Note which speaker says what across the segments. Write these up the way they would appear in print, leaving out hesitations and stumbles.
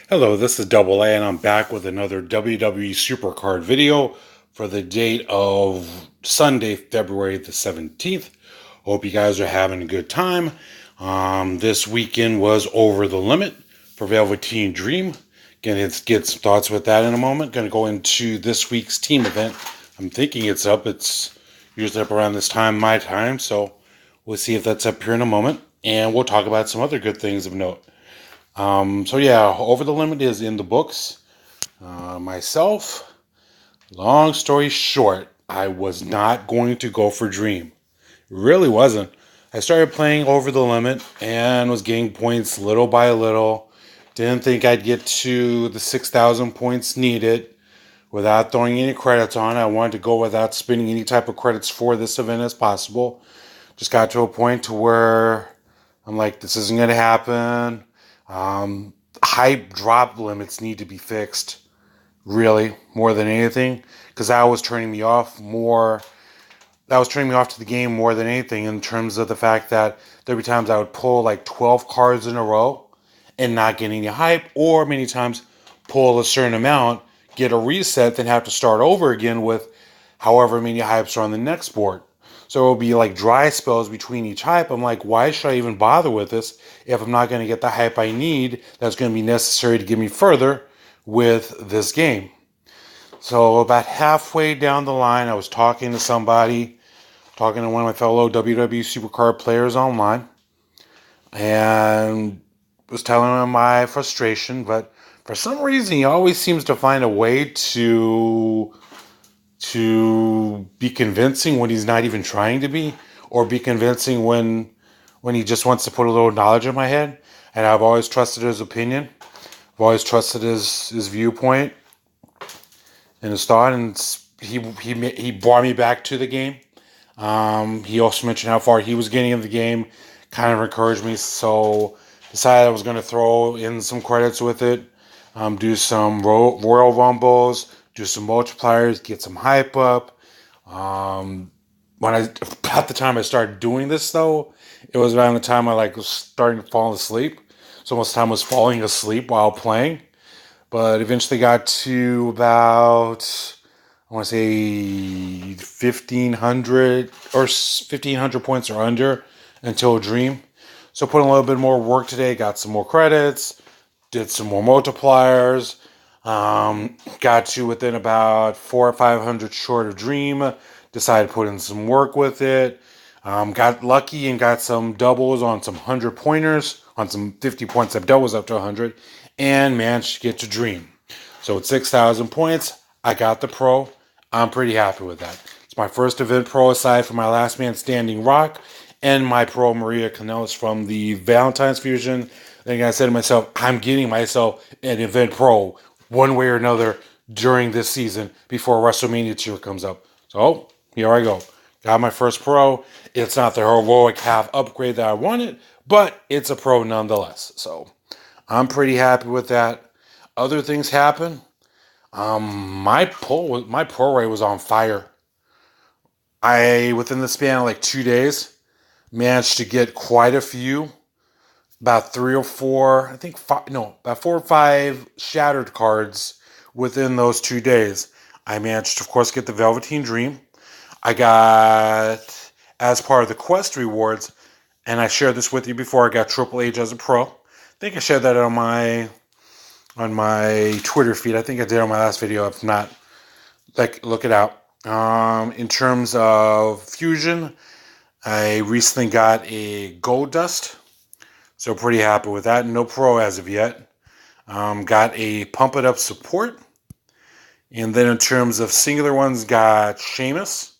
Speaker 1: Hello, this is Double A, and I'm back with another WWE Supercard video for the date of Sunday, February the 17th. Hope you guys are having a good time. This weekend was over the limit for Velveteen Dream. Gonna get some thoughts with that in a moment. Gonna go into this week's team event. I'm thinking it's up. It's usually up around this time, my time, so we'll see if that's up here in a moment. And we'll talk about some other good things of note. So yeah, Over the Limit is in the books. Myself, long story short, I was not going to go for Dream. Really wasn't. I started playing Over the Limit and was getting points little by little. Didn't think I'd get to the 6,000 points needed without throwing any credits on. I wanted to go without spending any type of credits for this event as possible. Just got to a point to where I'm like, this isn't going to happen. Hype drop limits need to be fixed, really, more than anything, because that was turning me off more. That was turning me off to the game more than anything, in terms of the fact that there'd be times I would pull like 12 cards in a row and not get any hype, or many times pull a certain amount, get a reset, then have to start over again with however many hypes are on the next board. So it will be like dry spells between each hype. I'm like, why should I even bother with this if I'm not going to get the hype I need that's going to be necessary to get me further with this game? So about halfway down the line, I was talking to somebody, talking to one of my fellow WWE Supercard players online, and was telling him my frustration. But for some reason, he always seems to find a way to be convincing when he's not even trying to be, or be convincing when he just wants to put a little knowledge in my head. And I've always trusted his opinion. I've always trusted his viewpoint and his thought, and he brought me back to the game. He also mentioned how far he was getting in the game, kind of encouraged me. So decided I was going to throw in some credits with it, do some Royal Rumbles, do some multipliers, get some hype up. At the time I started doing this though, it was around the time I was starting to fall asleep. So most of the time I was falling asleep while playing, but eventually got to about, I want to say 1,500 or 1,500 points or under until Dream. So put in a little bit more work today, got some more credits, did some more multipliers, got to within about 400 or 500 short of Dream, decided to put in some work with it, got lucky and got some doubles on some 100 pointers, on some 50 points of doubles up to 100, and managed to get to Dream. So with 6,000 points, I got the pro. I'm pretty happy with that. It's my first event pro aside from my Last Man Standing Rock and my pro Maria Kanellis from the Valentine's Fusion. Then I said to myself, I'm getting myself an event pro one way or another during this season before WrestleMania 2 comes up. So here I go. Got my first pro. It's not the heroic half upgrade that I wanted, but it's a pro nonetheless. So I'm pretty happy with that. Other things happen. My pro rate was on fire. I, within the span of like 2 days, managed to get quite a few, about 3 or 4, I think five, no, about 4 or 5 shattered cards within those 2 days. I managed to, of course, get the Velveteen Dream. I got, as part of the quest rewards, and I shared this with you before, I got Triple H as a pro. I think I shared that on my Twitter feed. I think I did on my last video. If not, look it out. In terms of Fusion, I recently got a Gold Dust, so pretty happy with that. No pro as of yet. Got a Pump It Up Support. And then in terms of singular ones, got Sheamus.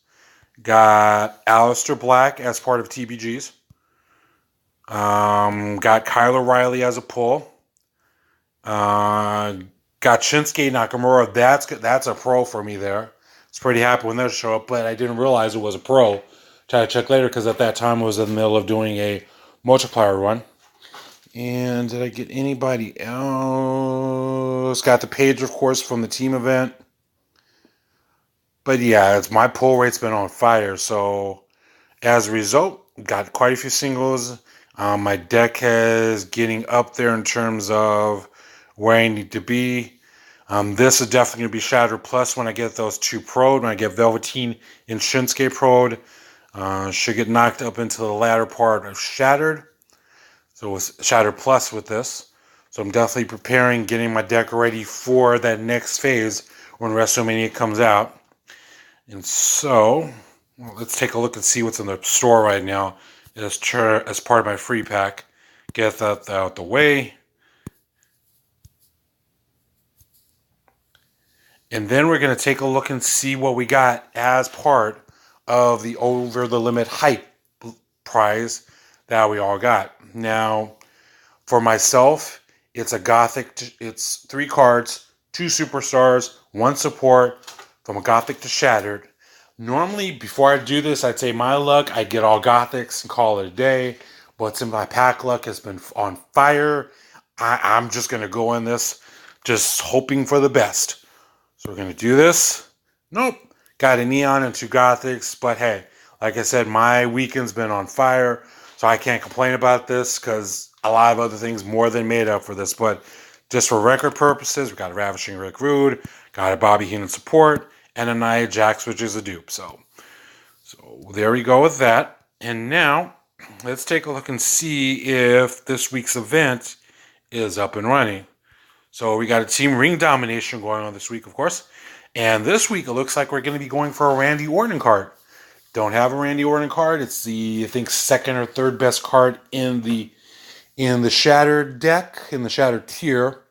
Speaker 1: Got Aleister Black as part of TBGs. Got Kyle O'Reilly as a pull. Got Shinsuke Nakamura. That's a pro for me there. I was pretty happy when that showed up, but I didn't realize it was a pro. Try to check later because at that time I was in the middle of doing a multiplier run. And did I get anybody else? Got the page, of course, from the team event. But yeah, my pull rate's been on fire. So as a result, got quite a few singles. My deck is getting up there in terms of where I need to be. This is definitely going to be Shattered Plus when I get those two Pro'd. When I get Velveteen and Shinsuke Pro'd. Should get knocked up into the latter part of Shattered. So it's Shattered Plus with this. So I'm definitely preparing, getting my deck ready for that next phase when WrestleMania comes out. And so, well, let's take a look and see what's in the store right now as part of my free pack. Get that out the way. And then we're going to take a look and see what we got as part of the Over the Limit Hype prize that we all got. Now, for myself, it's a Gothic, it's 3 cards, 2 superstars, 1 support, from a Gothic to Shattered. Normally, before I do this, I'd say my luck, I'd get all Gothics and call it a day. But since my pack luck has been on fire, I'm just going to go in this just hoping for the best. So we're going to do this. Nope. Got a Neon and 2 Gothics. But hey, like I said, my weekend's been on fire. So I can't complain about this because a lot of other things more than made up for this. But just for record purposes, we got a Ravishing Rick Rude, got a Bobby Heenan support, and a Nia Jax, which is a dupe. So there we go with that. And now, let's take a look and see if this week's event is up and running. So we got a Team Ring Domination going on this week, of course. And this week, it looks like we're going to be going for a Randy Orton card. Don't have a Randy Orton card. It's the, I think, second or third best card in the Shattered deck, in the Shattered tier.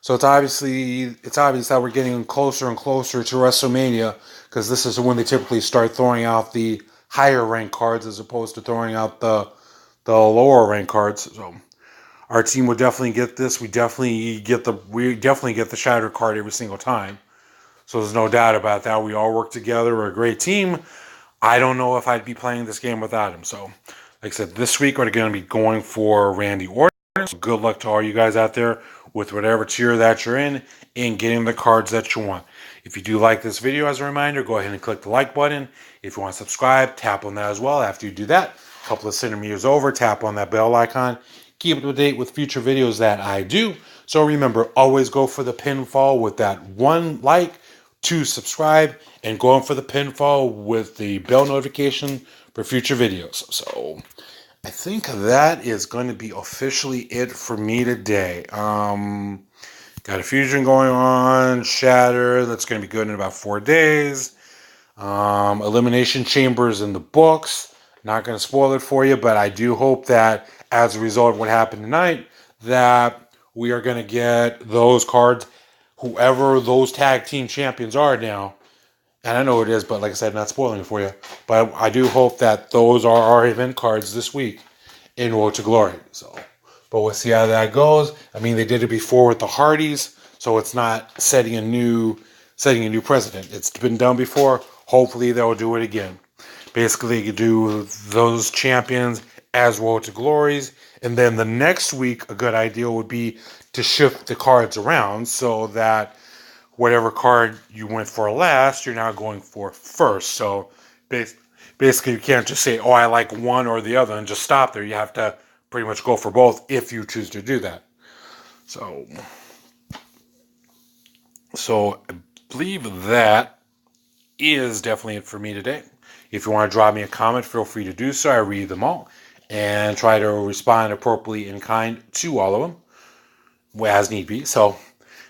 Speaker 1: So it's obvious that we're getting closer and closer to WrestleMania, because this is when they typically start throwing out the higher rank cards as opposed to throwing out the lower rank cards. So our team would definitely get this. We definitely get the Shattered card every single time. So there's no doubt about that. We all work together. We're a great team. I don't know if I'd be playing this game without him. So, like I said, this week we're going to be going for Randy Orton. So good luck to all you guys out there with whatever tier that you're in and getting the cards that you want. If you do like this video, as a reminder, go ahead and click the like button. If you want to subscribe, tap on that as well. After you do that, a couple of centimeters over, tap on that bell icon. Keep up to date with future videos that I do. So remember, always go for the pinfall with that 1 like, 2 subscribe, and going for the pinfall with the bell notification for future videos. So I think that is going to be officially it for me today. Got a fusion going on, Shatter, that's going to be good in about 4 days. Elimination Chambers in the books. Not going to spoil it for you, but I do hope that as a result of what happened tonight, that we are going to get those cards, whoever those tag team champions are now. And I know it is, but like I said, not spoiling it for you. But I do hope that those are our event cards this week in Road to Glory. So, but we'll see how that goes. I mean, they did it before with the Hardys, so it's not setting a new precedent. It's been done before. Hopefully, they'll do it again. Basically, you do those champions as Road to Glories, and then the next week, a good idea would be to shift the cards around so that whatever card you went for last, you're now going for first. So basically, you can't just say, oh, I like one or the other and just stop there. You have to pretty much go for both if you choose to do that. So I believe that is definitely it for me today. If you want to drop me a comment, feel free to do so. I read them all and try to respond appropriately in kind to all of them as need be. So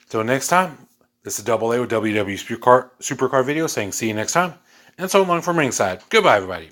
Speaker 1: until next time, this is Double A with WWE Supercard video saying see you next time. And so long from ringside. Goodbye, everybody.